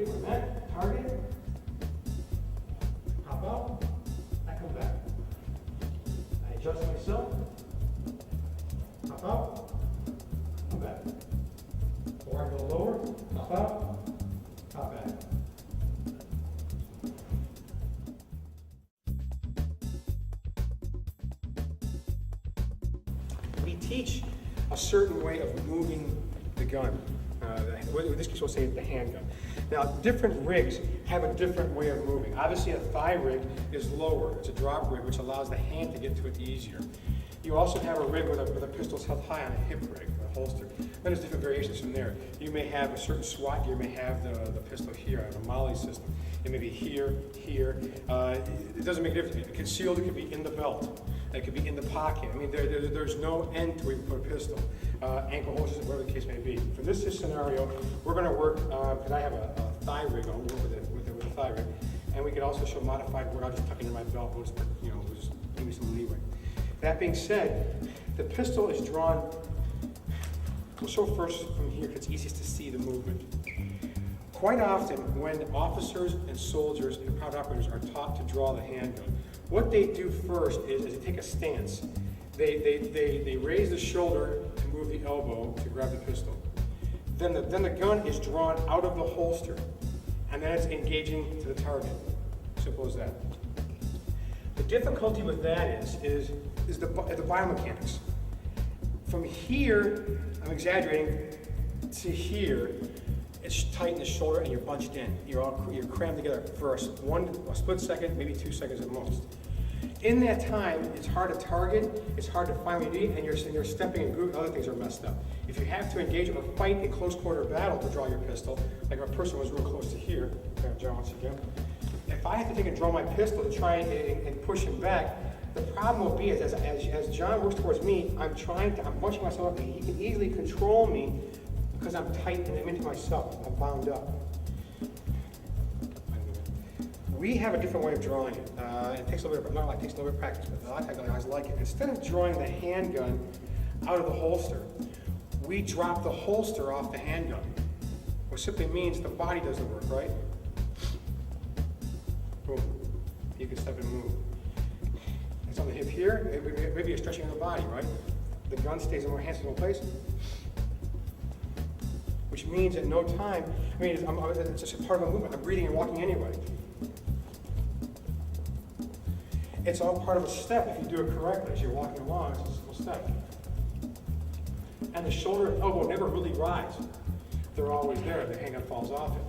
hit where I'm at, target, pop out, I come back. I adjust myself, pop out, come back. Or I go lower, pop out, pop back. We teach a certain way of moving the gun. In this case, we'll say the handgun. Now, different rigs have a different way of moving. Obviously, a thigh rig is lower. It's a drop rig, which allows the hand to get to it easier. You also have a rig where the pistol's held high on a hip rig, a holster. Then there's different variations from there. You may have a certain SWAT gear, may have the pistol here on a MOLLE system. It may be here, here. It doesn't make a difference. Concealed, it could be in the belt. It could be in the pocket. I mean, there's no end to where you put a pistol. Ankle holsters, whatever the case may be. For this scenario, we're going to work, because I have a thigh rig, I'll work with a thigh rig. And we could also show modified where I'll just tuck it in my belt, we'll just give me some leeway. That being said, the pistol is drawn, we'll show first from here because it's easiest to see the movement. Quite often, when officers and soldiers and private operators are taught to draw the handgun, what they do first is they take a stance. They raise the shoulder to move the elbow to grab the pistol. Then the gun is drawn out of the holster, and then it's engaging to the target. Simple as that. The difficulty with that is the biomechanics. From here, I'm exaggerating, to here, it's tight in the shoulder and you're bunched in. You're crammed together for a split second, maybe 2 seconds at most. In that time, it's hard to target, it's hard to find what you need, and you're stepping and grooving, other things are messed up. If you have to engage in a fight in close quarter battle to draw your pistol, like if a person was real close to here, John once again, if I have to take and draw my pistol to try and push him back, the problem will be is as John works towards me, I'm bunching myself up, and he can easily control me because I'm tight and I'm into myself, I'm bound up. We have a different way of drawing it. It takes a little bit, it takes a little bit of practice, but a lot of times guys like it. Instead of drawing the handgun out of the holster, we drop the holster off the handgun, which simply means the body does the work, right? Boom. You can step and move. It's on the hip here, maybe you're stretching the body, right? The gun stays in my hands in one place, which means at no time, it's just a part of the movement. I'm breathing and walking anyway. It's all part of a step if you do it correctly. As you're walking along, it's a simple step. And the shoulder and elbow never really rise. They're always there. The handgun falls off it.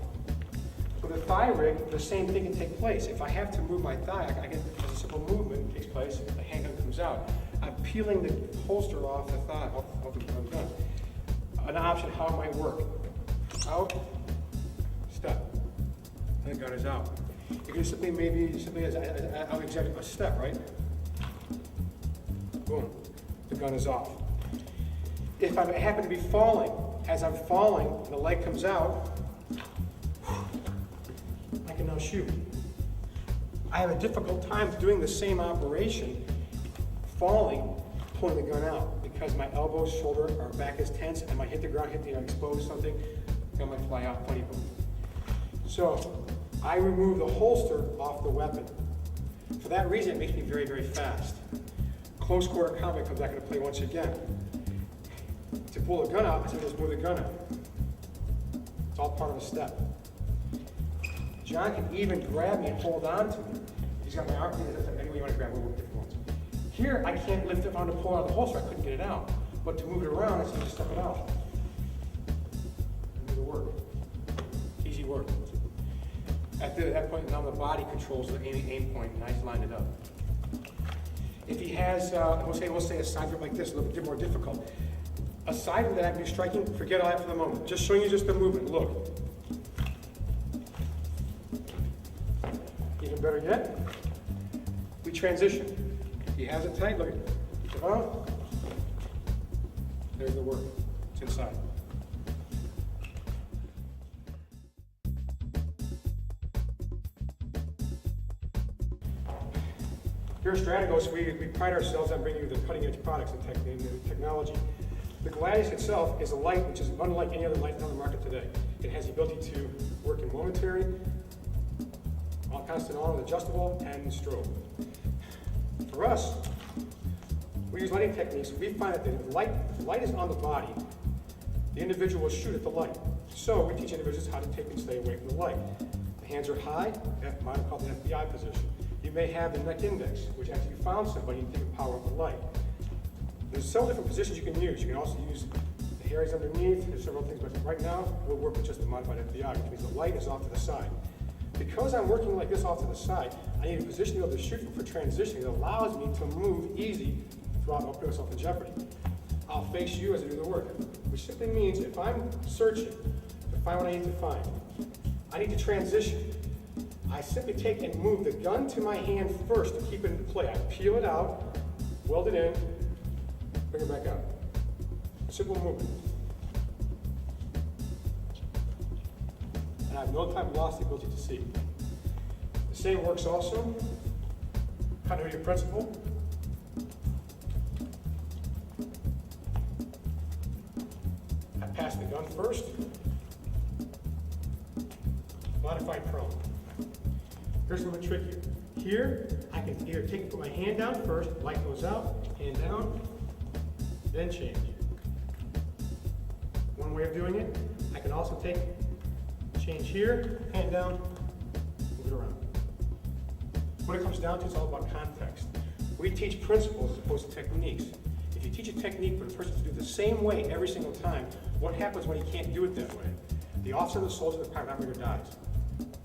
With a thigh rig, the same thing can take place. If I have to move my thigh, as a simple movement takes place, the handgun comes out. I'm peeling the holster off the thigh, off the gun. An option, how it might work. Out, step, and the gun is out. You can simply as I'll execute a step, right? Boom, the gun is off. If I happen to be falling, as I'm falling, the leg comes out, I can now shoot. I have a difficult time doing the same operation, falling, pulling the gun out, because my elbow, shoulder, or back is tense, and I hit the ground, expose something, the gun might fly out, funny boom. So, I remove the holster off the weapon. For that reason, it makes me very, very fast. Close quarter combat comes back into play once again. To pull the gun out, I simply just move the gun out. It's all part of a step. John can even grab me and hold on to me. He's got my arm, any way you want to grab me, we'll work different ones. Here, I can't lift it on to pull out of the holster, I couldn't get it out. But to move it around, I just step it out. And do the work. Easy work. At that point, now the body controls the aim point, and I just line it up. If he has, we'll say a side grip like this, a little bit more difficult. A side grip that I can do striking, forget all that for the moment. Just showing you just the movement, look. Even better yet, we transition. He has it tight, look at it. There's the work, it's inside. Here at Strategos, we pride ourselves on bringing you the cutting-edge products and technology. The Gladius itself is a light which is unlike any other light on the market today. It has the ability to work in momentary military, all constant on, adjustable, and strobe. For us, we use lighting techniques. We find that if the light is on the body, the individual will shoot at the light. So we teach individuals how to take and stay away from the light. The hands are high, that's called the FBI position. You may have the neck index, which after you found somebody, you take the power of the light. There's several different positions you can use. You can also use the hairs underneath. There's several things, but right now we'll work with just the modified FBI, which means the light is off to the side. Because I'm working like this off to the side, I need a position to be able to shoot for transition that allows me to move easy without putting myself in jeopardy. I'll face you as I do the work, which simply means if I'm searching to find what I need to find, I need to transition. I simply take and move the gun to my hand first to keep it in play. I peel it out, weld it in, bring it back out. Simple movement. And I have no time lost the ability to see. The same works also. Continuity principle. I pass the gun first. Modified prone. Here's a little bit trickier. Here, I can either take and put my hand down first, light goes out, hand down, then change. One way of doing it. I can also change here, hand down, move it around. When it comes down to, it's all about context. We teach principles as opposed to techniques. If you teach a technique for the person to do the same way every single time, what happens when he can't do it that way? The officer, the soldier, the private operator dies.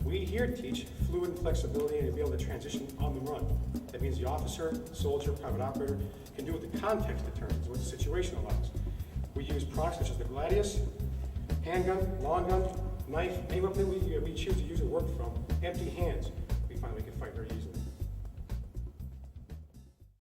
We here teach fluid flexibility and to be able to transition on the run. That means the officer, soldier, private operator can do what the context determines, what the situation allows. We use products such as the Gladius, handgun, long gun, knife, any weapon we choose to use or work from, empty hands.